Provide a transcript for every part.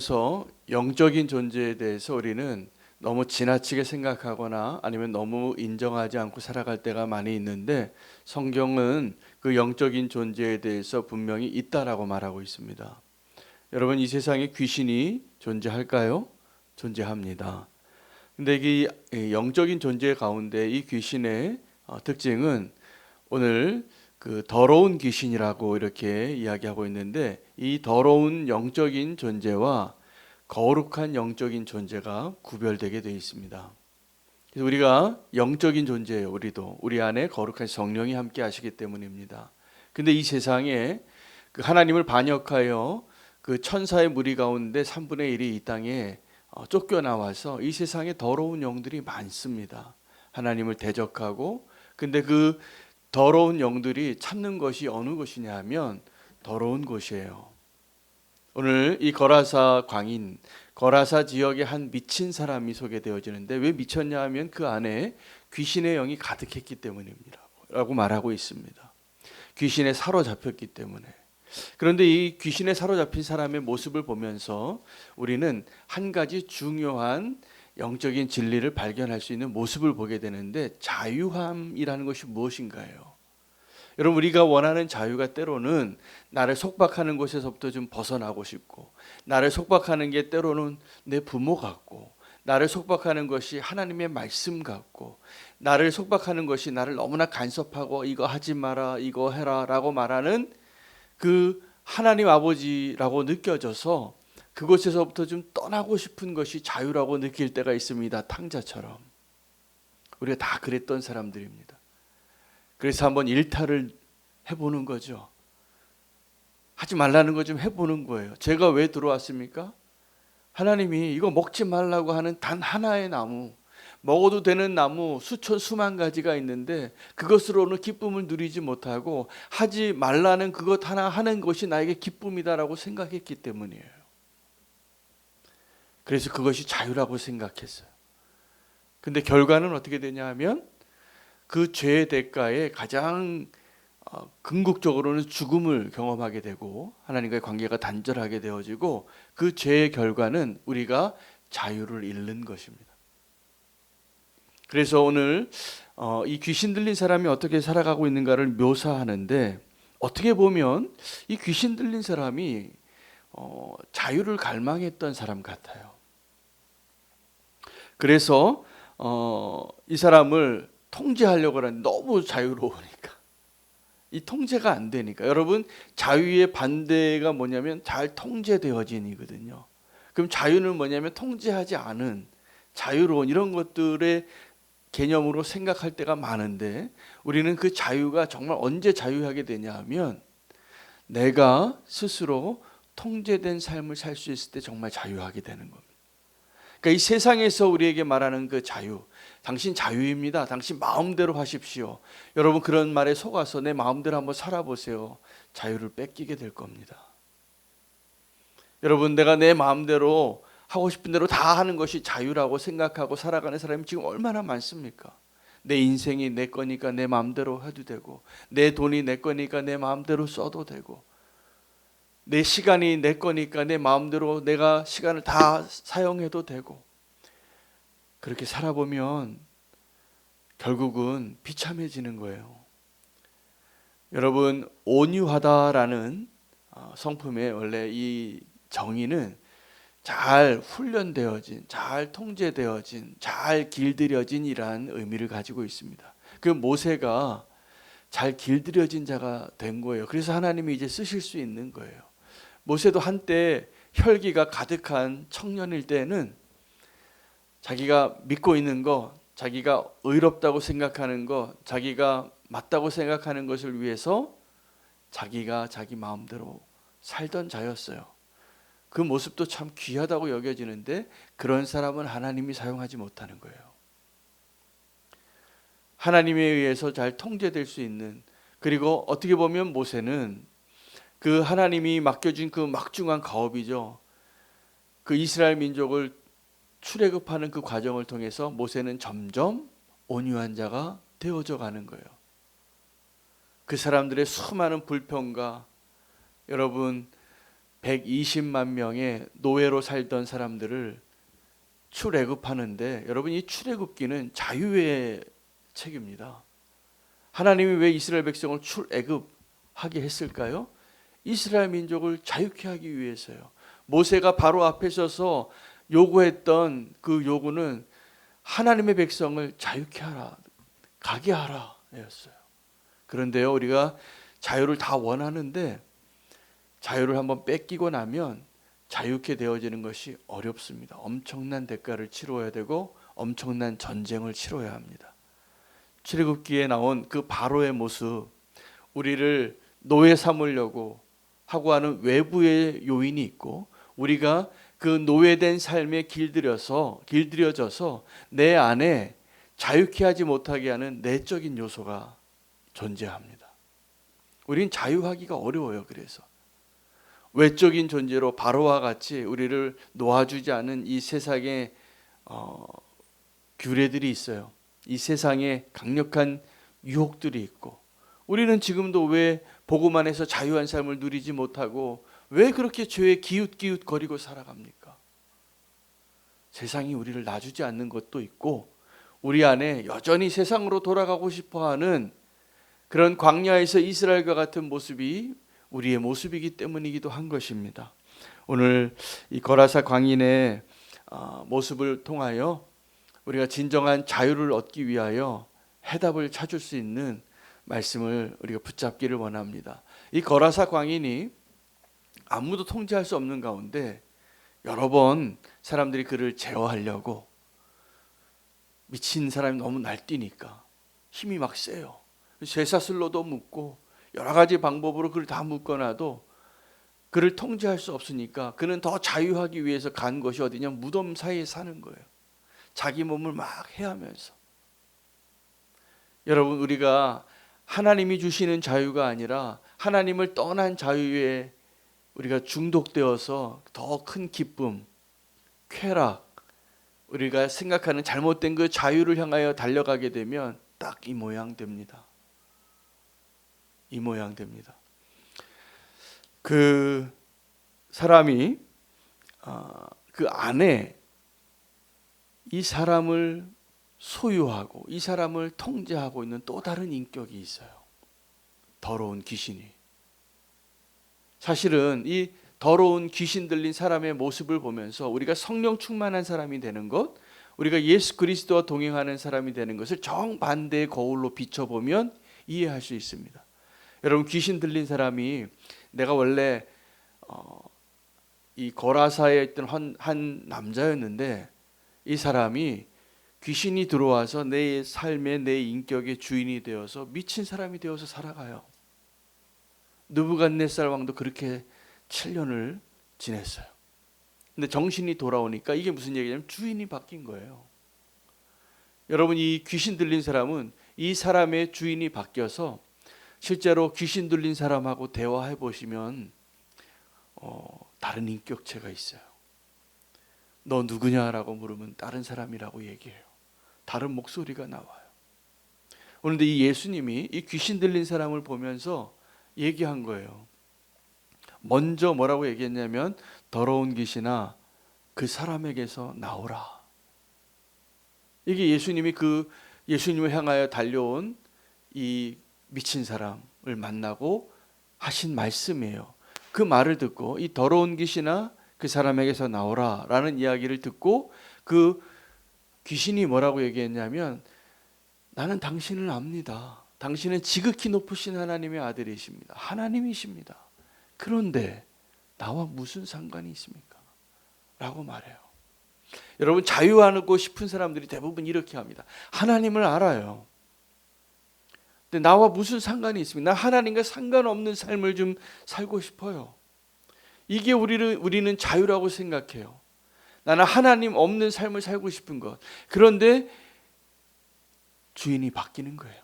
그래서 영적인 존재에 대해서 우리는 너무 지나치게 생각하거나 아니면 너무 인정하지 않고 살아갈 때가 많이 있는데, 성경은 그 영적인 존재에 대해서 분명히 있다라고 말하고 있습니다. 여러분, 이 세상에 귀신이 존재할까요? 존재합니다. 근데 이 영적인 존재 가운데 이 귀신의 특징은 오늘 그 더러운 귀신이라고 이렇게 이야기하고 있는데, 이 더러운 영적인 존재와 거룩한 영적인 존재가 구별되게 되어 있습니다. 그래서 우리가 영적인 존재예요. 우리 안에 거룩한 성령이 함께 하시기 때문입니다. 근데 이 세상에 그 하나님을 반역하여 그 천사의 무리 가운데 3분의 1이 이 땅에 쫓겨나와서 이 세상에 더러운 영들이 많습니다. 하나님을 대적하고, 근데 그 더러운 영들이 찾는 것이 어느 곳이냐 하면 더러운 곳이에요. 오늘 이 거라사 광인, 거라사 지역의 한 미친 사람이 소개되어지는데, 왜 미쳤냐 하면 그 안에 귀신의 영이 가득했기 때문입니다 라고 말하고 있습니다. 귀신에 사로잡혔기 때문에. 그런데 이 귀신에 사로잡힌 사람의 모습을 보면서 우리는 한 가지 중요한 영적인 진리를 발견할 수 있는 모습을 보게 되는데, 자유함이라는 것이 무엇인가요? 여러분, 우리가 원하는 자유가 때로는 나를 속박하는 곳에서부터 좀 벗어나고 싶고, 나를 속박하는 게 때로는 내 부모 같고, 나를 속박하는 것이 하나님의 말씀 같고, 나를 속박하는 것이 나를 너무나 간섭하고 이거 하지 마라, 이거 해라 라고 말하는 그 하나님 아버지라고 느껴져서 그곳에서부터 좀 떠나고 싶은 것이 자유라고 느낄 때가 있습니다. 탕자처럼. 우리가 다 그랬던 사람들입니다. 그래서 한번 일탈을 해보는 거죠. 하지 말라는 거 좀 해보는 거예요. 제가 왜 들어왔습니까? 하나님이 이거 먹지 말라고 하는 단 하나의 나무, 먹어도 되는 나무 수천 수만 가지가 있는데 그것으로는 기쁨을 누리지 못하고, 하지 말라는 그것 하나 하는 것이 나에게 기쁨이다라고 생각했기 때문이에요. 그래서 그것이 자유라고 생각했어요. 근데 결과는 어떻게 되냐 하면 그 죄의 대가에 가장 궁극적으로는 죽음을 경험하게 되고, 하나님과의 관계가 단절하게 되어지고, 그 죄의 결과는 우리가 자유를 잃는 것입니다. 그래서 오늘 이 귀신 들린 사람이 어떻게 살아가고 있는가를 묘사하는데, 어떻게 보면 이 귀신 들린 사람이 자유를 갈망했던 사람 같아요. 그래서 이 사람을 통제하려고 하는데 너무 자유로우니까, 이 통제가 안 되니까. 여러분, 자유의 반대가 뭐냐면 잘 통제되어진이거든요. 그럼 자유는 뭐냐면 통제하지 않은 자유로운 이런 것들의 개념으로 생각할 때가 많은데, 우리는 그 자유가 정말 언제 자유하게 되냐 하면 내가 스스로 통제된 삶을 살 수 있을 때 정말 자유하게 되는 겁니다. 그러니까 이 세상에서 우리에게 말하는 그 자유, 당신 자유입니다, 당신 마음대로 하십시오, 여러분 그런 말에 속아서 내 마음대로 한번 살아보세요. 자유를 뺏기게 될 겁니다. 여러분, 내가 내 마음대로 하고 싶은 대로 다 하는 것이 자유라고 생각하고 살아가는 사람이 지금 얼마나 많습니까? 내 인생이 내 거니까 내 마음대로 해도 되고, 내 돈이 내 거니까 내 마음대로 써도 되고, 내 시간이 내 거니까 내 마음대로 내가 시간을 다 사용해도 되고, 그렇게 살아보면 결국은 비참해지는 거예요. 여러분, 온유하다라는 성품의 원래 이 정의는 잘 훈련되어진, 잘 통제되어진, 잘 길들여진 이란 의미를 가지고 있습니다. 그 모세가 잘 길들여진 자가 된 거예요. 그래서 하나님이 이제 쓰실 수 있는 거예요. 모세도 한때 혈기가 가득한 청년일 때는 자기가 믿고 있는 거, 자기가 의롭다고 생각하는 거, 자기가 맞다고 생각하는 것을 위해서 자기가 자기 마음대로 살던 자였어요. 그 모습도 참 귀하다고 여겨지는데, 그런 사람은 하나님이 사용하지 못하는 거예요. 하나님에 의해서 잘 통제될 수 있는, 그리고 어떻게 보면 모세는 그 하나님이 맡겨준 그 막중한 가업이죠. 그 이스라엘 민족을 출애굽하는 그 과정을 통해서 모세는 점점 온유한 자가 되어져 가는 거예요. 그 사람들의 수많은 불평과, 여러분 120만 명의 노예로 살던 사람들을 출애굽하는데, 여러분 이 출애굽기는 자유의 책입니다. 하나님이 왜 이스라엘 백성을 출애굽하게 했을까요? 이스라엘 민족을 자유케 하기 위해서요. 모세가 바로 앞에 서서 요구했던 그 요구는 하나님의 백성을 자유케 하라, 가게 하라 였어요. 그런데요, 우리가 자유를 다 원하는데 자유를 한번 뺏기고 나면 자유케 되어지는 것이 어렵습니다. 엄청난 대가를 치러야 되고 엄청난 전쟁을 치러야 합니다. 출애굽기에 나온 그 바로의 모습, 우리를 노예 삼으려고 하고 하는 외부의 요인이 있고, 우리가 그 노예된 삶에 길들여져서 내 안에 자유케 하지 못하게 하는 내적인 요소가 존재합니다. 우린 자유하기가 어려워요. 그래서 외적인 존재로 바로와 같이 우리를 놓아주지 않은 이 세상의 규례들이 있어요. 이 세상에 강력한 유혹들이 있고, 우리는 지금도 왜 복음 안에서 자유한 삶을 누리지 못하고 왜 그렇게 죄에 기웃기웃거리고 살아갑니까? 세상이 우리를 놔주지 않는 것도 있고, 우리 안에 여전히 세상으로 돌아가고 싶어하는 그런 광야에서 이스라엘과 같은 모습이 우리의 모습이기 때문이기도 한 것입니다. 오늘 이 거라사 광인의 모습을 통하여 우리가 진정한 자유를 얻기 위하여 해답을 찾을 수 있는 말씀을 우리가 붙잡기를 원합니다. 이 거라사 광인이 아무도 통제할 수 없는 가운데 여러 번 사람들이 그를 제어하려고, 미친 사람이 너무 날뛰니까 힘이 막 세요. 쇠사슬로도 묶고 여러 가지 방법으로 그를 다 묶어놔도 그를 통제할 수 없으니까 그는 더 자유하기 위해서 간 것이 어디냐, 무덤 사이에 사는 거예요. 자기 몸을 막 해하면서. 여러분, 우리가 하나님이 주시는 자유가 아니라 하나님을 떠난 자유에 우리가 중독되어서 더 큰 기쁨, 쾌락, 우리가 생각하는 잘못된 그 자유를 향하여 달려가게 되면 딱 이 모양 됩니다. 이 모양 됩니다. 그 사람이 그 안에 이 사람을 소유하고 이 사람을 통제하고 있는 또 다른 인격이 있어요. 더러운 귀신이. 사실은 이 더러운 귀신 들린 사람의 모습을 보면서 우리가 성령 충만한 사람이 되는 것, 우리가 예수 그리스도와 동행하는 사람이 되는 것을 정반대의 거울로 비춰보면 이해할 수 있습니다. 여러분, 귀신 들린 사람이, 내가 원래 이 거라사에 있던 한 남자였는데 이 사람이 귀신이 들어와서 내 삶의, 내 인격의 주인이 되어서 미친 사람이 되어서 살아가요. 느부갓네살 왕도 그렇게 7년을 지냈어요. 근데 정신이 돌아오니까 이게 무슨 얘기냐면 주인이 바뀐 거예요. 여러분, 이 귀신 들린 사람은 이 사람의 주인이 바뀌어서 실제로 귀신 들린 사람하고 대화해 보시면 다른 인격체가 있어요. 너 누구냐라고 물으면 다른 사람이라고 얘기해요. 다른 목소리가 나와요. 그런데 이 예수님이 이 귀신 들린 사람을 보면서 얘기한 거예요. 먼저 뭐라고 얘기했냐면, 더러운 귀신아, 그 사람에게서 나오라. 이게 예수님을 향하여 달려온 이 미친 사람을 만나고 하신 말씀이에요. 그 말을 듣고 이 더러운 귀신아, 그 사람에게서 나오라 라는 이야기를 듣고 그 귀신이 뭐라고 얘기했냐면, 나는 당신을 압니다. 당신은 지극히 높으신 하나님의 아들이십니다. 하나님이십니다. 그런데 나와 무슨 상관이 있습니까? 라고 말해요. 여러분, 자유하고 싶은 사람들이 대부분 이렇게 합니다. 하나님을 알아요. 근데 나와 무슨 상관이 있습니까? 나 하나님과 상관없는 삶을 좀 살고 싶어요. 이게 우리는 자유라고 생각해요. 나는 하나님 없는 삶을 살고 싶은 것. 그런데 주인이 바뀌는 거예요.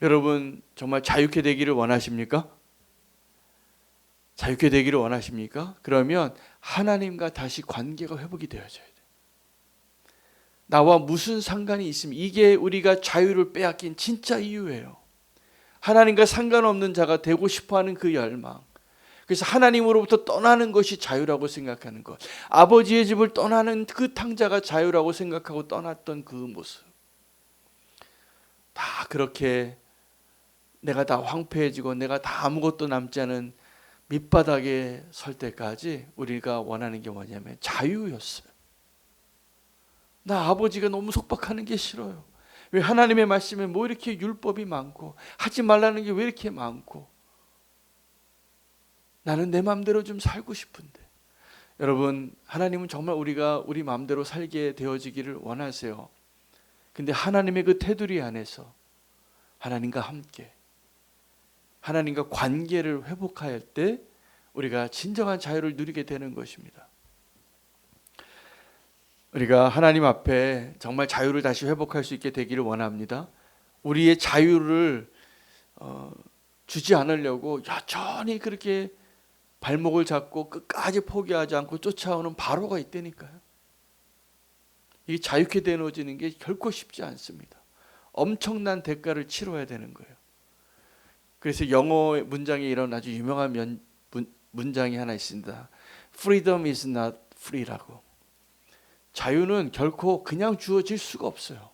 여러분, 정말 자유케 되기를 원하십니까? 자유케 되기를 원하십니까? 그러면 하나님과 다시 관계가 회복이 되어져야 돼요. 나와 무슨 상관이 있으면, 이게 우리가 자유를 빼앗긴 진짜 이유예요. 하나님과 상관없는 자가 되고 싶어하는 그 열망. 그래서 하나님으로부터 떠나는 것이 자유라고 생각하는 것, 아버지의 집을 떠나는 그 탕자가 자유라고 생각하고 떠났던 그 모습, 다 그렇게 내가 다 황폐해지고 내가 다 아무것도 남지 않은 밑바닥에 설 때까지 우리가 원하는 게 뭐냐면 자유였어요. 나 아버지가 너무 속박하는 게 싫어요. 왜 하나님의 말씀에 뭐 이렇게 율법이 많고 하지 말라는 게 왜 이렇게 많고, 나는 내 마음대로 좀 살고 싶은데. 여러분, 하나님은 정말 우리가 우리 마음대로 살게 되어지기를 원하세요. 근데 하나님의 그 테두리 안에서 하나님과 함께, 하나님과 관계를 회복할 때 우리가 진정한 자유를 누리게 되는 것입니다. 우리가 하나님 앞에 정말 자유를 다시 회복할 수 있게 되기를 원합니다. 우리의 자유를 주지 않으려고 여전히 그렇게 발목을 잡고 끝까지 포기하지 않고 쫓아오는 바로가 있다니까요. 이 자유케 되어지는 게 결코 쉽지 않습니다. 엄청난 대가를 치러야 되는 거예요. 그래서 영어 문장에 이런 아주 유명한 문장이 하나 있습니다. Freedom is not free라고. 자유는 결코 그냥 주어질 수가 없어요.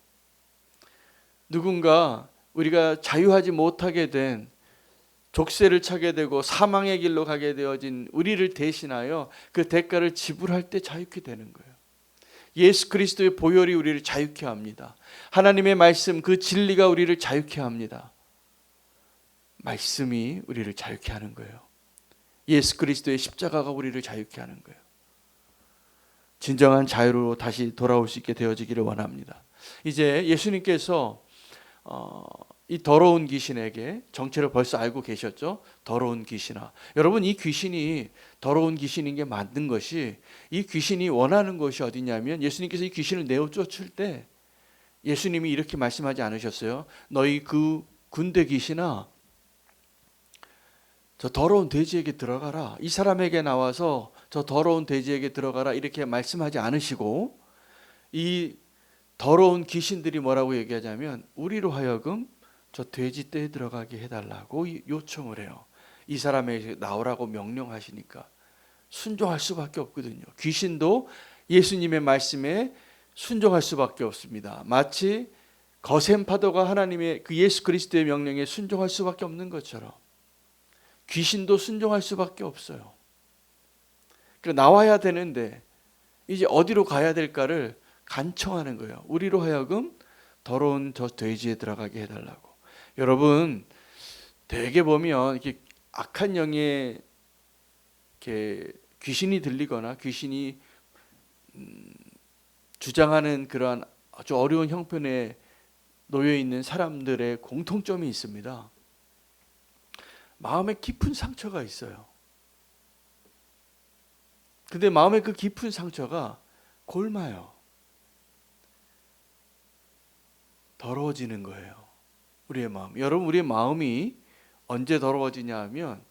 누군가 우리가 자유하지 못하게 된, 족쇄를 차게 되고 사망의 길로 가게 되어진 우리를 대신하여 그 대가를 지불할 때 자유케 되는 거예요. 예수 그리스도의 보혈이 우리를 자유케 합니다. 하나님의 말씀, 그 진리가 우리를 자유케 합니다. 말씀이 우리를 자유케 하는 거예요. 예수 그리스도의 십자가가 우리를 자유케 하는 거예요. 진정한 자유로 다시 돌아올 수 있게 되어지기를 원합니다. 이제 예수님께서 이 더러운 귀신에게 정체를 벌써 알고 계셨죠? 더러운 귀신아. 여러분, 이 귀신이 더러운 귀신인 게 맞는 것이, 이 귀신이 원하는 것이 어디냐면, 예수님께서 이 귀신을 내어 쫓을 때 예수님이 이렇게 말씀하지 않으셨어요? 너희 그 군대 귀신아, 저 더러운 돼지에게 들어가라. 이 사람에게 나와서 저 더러운 돼지에게 들어가라. 이렇게 말씀하지 않으시고, 이 더러운 귀신들이 뭐라고 얘기하자면 우리로 하여금 저 돼지 떼에 들어가게 해달라고 요청을 해요. 이 사람에게 나오라고 명령하시니까 순종할 수밖에 없거든요. 귀신도 예수님의 말씀에 순종할 수밖에 없습니다. 마치 거센 파도가 하나님의 그 예수 그리스도의 명령에 순종할 수밖에 없는 것처럼 귀신도 순종할 수밖에 없어요. 그러니까 나와야 되는데 이제 어디로 가야 될까를 간청하는 거예요. 우리로 하여금 더러운 저 돼지에 들어가게 해달라고. 여러분, 대개 보면 이렇게 악한 영에 이렇게 귀신이 들리거나 귀신이 주장하는 그러한 아주 어려운 형편에 놓여 있는 사람들의 공통점이 있습니다. 마음에 깊은 상처가 있어요. 근데 마음에 그 깊은 상처가 골마요. 더러워지는 거예요. 우리의 마음. 여러분, 우리의 마음이 언제 더러워지냐 하면,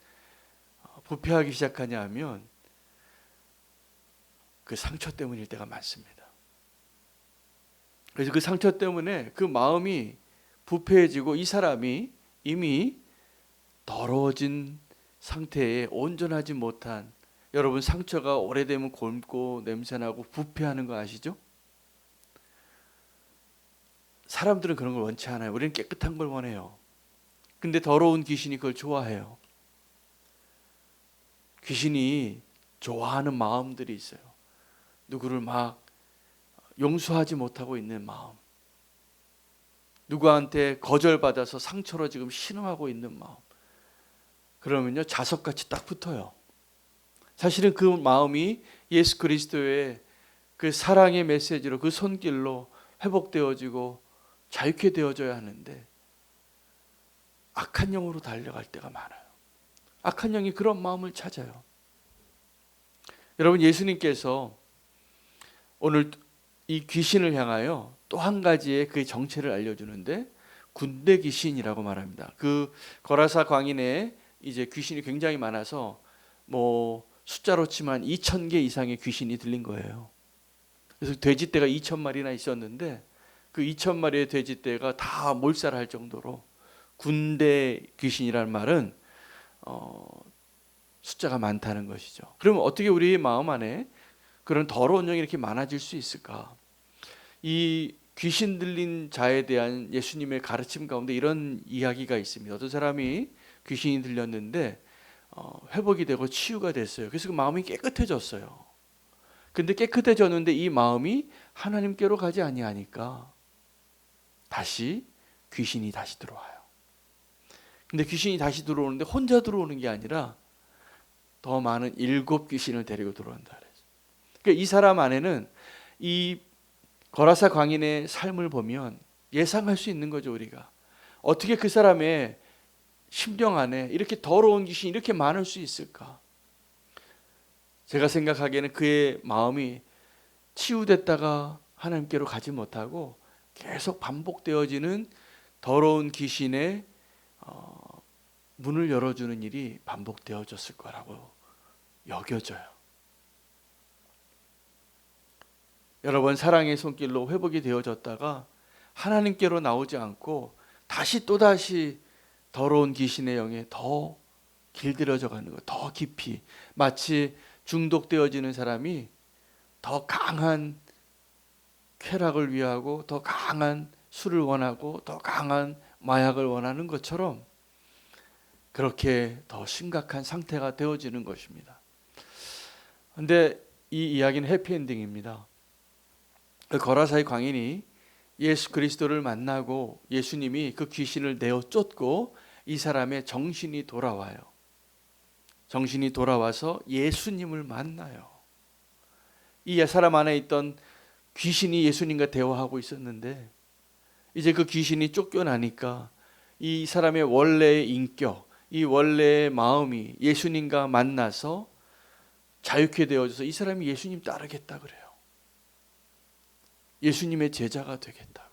부패하기 시작하냐 하면 그 상처 때문일 때가 많습니다. 그래서 그 상처 때문에 그 마음이 부패해지고 이 사람이 이미 더러워진 상태에 온전하지 못한, 여러분 상처가 오래되면 곪고 냄새나고 부패하는 거 아시죠? 사람들은 그런 걸 원치 않아요. 우리는 깨끗한 걸 원해요. 근데 더러운 귀신이 그걸 좋아해요. 귀신이 좋아하는 마음들이 있어요. 누구를 막 용서하지 못하고 있는 마음, 누구한테 거절받아서 상처로 지금 신음하고 있는 마음, 그러면요 자석같이 딱 붙어요. 사실은 그 마음이 예수 그리스도의 그 사랑의 메시지로, 그 손길로 회복되어지고 자유케 되어져야 하는데 악한 영으로 달려갈 때가 많아요. 악한 영이 그런 마음을 찾아요. 여러분, 예수님께서 오늘 이 귀신을 향하여 또 한 가지의 그 정체를 알려주는데 군대 귀신이라고 말합니다. 그 거라사 광인에 이제 귀신이 굉장히 많아서 뭐 숫자로 치면 2,000개 이상의 귀신이 들린 거예요. 그래서 돼지떼가 2,000마리나 있었는데 그 2,000마리의 돼지떼가 다 몰살할 정도로, 군대 귀신이라는 말은 숫자가 많다는 것이죠. 그러면 어떻게 우리 마음 안에 그런 더러운 영이 이렇게 많아질 수 있을까? 이 귀신 들린 자에 대한 예수님의 가르침 가운데 이런 이야기가 있습니다. 어떤 사람이 귀신이 들렸는데 회복이 되고 치유가 됐어요. 그래서 그 마음이 깨끗해졌어요. 근데 깨끗해졌는데 이 마음이 하나님께로 가지 아니하니까 다시 귀신이 다시 들어와요. 근데 귀신이 다시 들어오는데 혼자 들어오는 게 아니라 더 많은 7 귀신을 데리고 들어온다 그래요. 그러니까 이 사람 안에는 이 거라사 광인의 삶을 보면 예상할 수 있는 거죠. 우리가 어떻게 그 사람의 심령 안에 이렇게 더러운 귀신이 이렇게 많을 수 있을까? 제가 생각하기에는 그의 마음이 치유됐다가 하나님께로 가지 못하고 계속 반복되어지는 더러운 귀신의 문을 열어주는 일이 반복되어졌을 거라고 여겨져요. 여러 번 사랑의 손길로 회복이 되어졌다가 하나님께로 나오지 않고 다시 또다시 더러운 귀신의 영에 더 길들여져 가는 거, 더 깊이 마치 중독되어지는 사람이 더 강한 쾌락을 위하고 더 강한 술을 원하고 더 강한 마약을 원하는 것처럼 그렇게 더 심각한 상태가 되어지는 것입니다. 그런데 이 이야기는 해피엔딩입니다. 거라사의 광인이 예수 그리스도를 만나고 예수님이 그 귀신을 내어 쫓고 이 사람의 정신이 돌아와요. 정신이 돌아와서 예수님을 만나요. 이 사람 안에 있던 귀신이 예수님과 대화하고 있었는데 이제 그 귀신이 쫓겨나니까 이 사람의 원래의 인격, 이 원래의 마음이 예수님과 만나서 자유케 되어져서 이 사람이 예수님 따르겠다 그래요. 예수님의 제자가 되겠다고.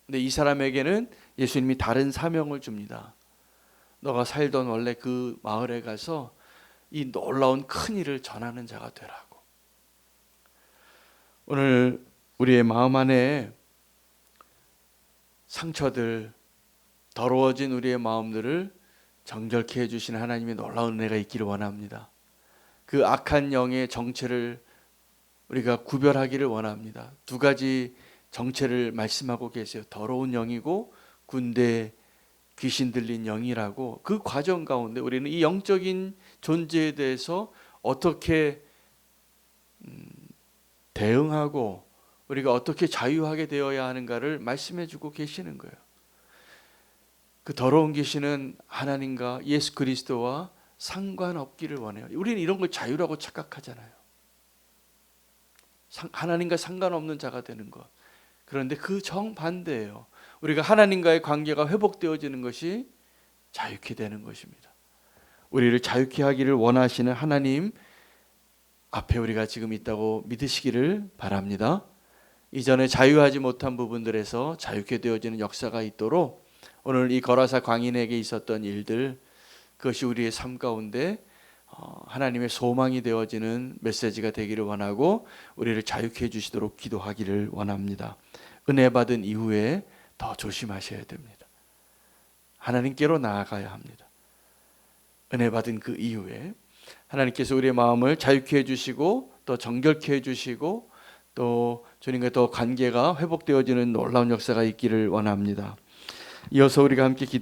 근데 이 사람에게는 예수님이 다른 사명을 줍니다. 너가 살던 원래 그 마을에 가서 이 놀라운 큰 일을 전하는 자가 되라고. 오늘 우리의 마음 안에 상처들, 더러워진 우리의 마음들을 정결케 해주시는 하나님의 놀라운 은혜가 있기를 원합니다. 그 악한 영의 정체를 우리가 구별하기를 원합니다. 2가지 정체를 말씀하고 계세요. 더러운 영이고 군대 귀신 들린 영이라고. 그 과정 가운데 우리는 이 영적인 존재에 대해서 어떻게 대응하고 우리가 어떻게 자유하게 되어야 하는가를 말씀해 주고 계시는 거예요. 그 더러운 귀신은 하나님과 예수 그리스도와 상관없기를 원해요. 우리는 이런 걸 자유라고 착각하잖아요. 하나님과 상관없는 자가 되는 것. 그런데 그 정반대예요. 우리가 하나님과의 관계가 회복되어지는 것이 자유케 되는 것입니다. 우리를 자유케 하기를 원하시는 하나님 앞에 우리가 지금 있다고 믿으시기를 바랍니다. 이전에 자유하지 못한 부분들에서 자유케 되어지는 역사가 있도록 오늘 이 거라사 광인에게 있었던 일들, 그것이 우리의 삶 가운데 하나님의 소망이 되어지는 메시지가 되기를 원하고 우리를 자유케 해주시도록 기도하기를 원합니다. 은혜 받은 이후에 더 조심하셔야 됩니다. 하나님께로 나아가야 합니다. 은혜 받은 그 이후에 하나님께서 우리의 마음을 자유케 해주시고 또 정결케 해주시고 또 주님과 더 관계가 회복되어지는 놀라운 역사가 있기를 원합니다. 이어서 우리가 함께 기도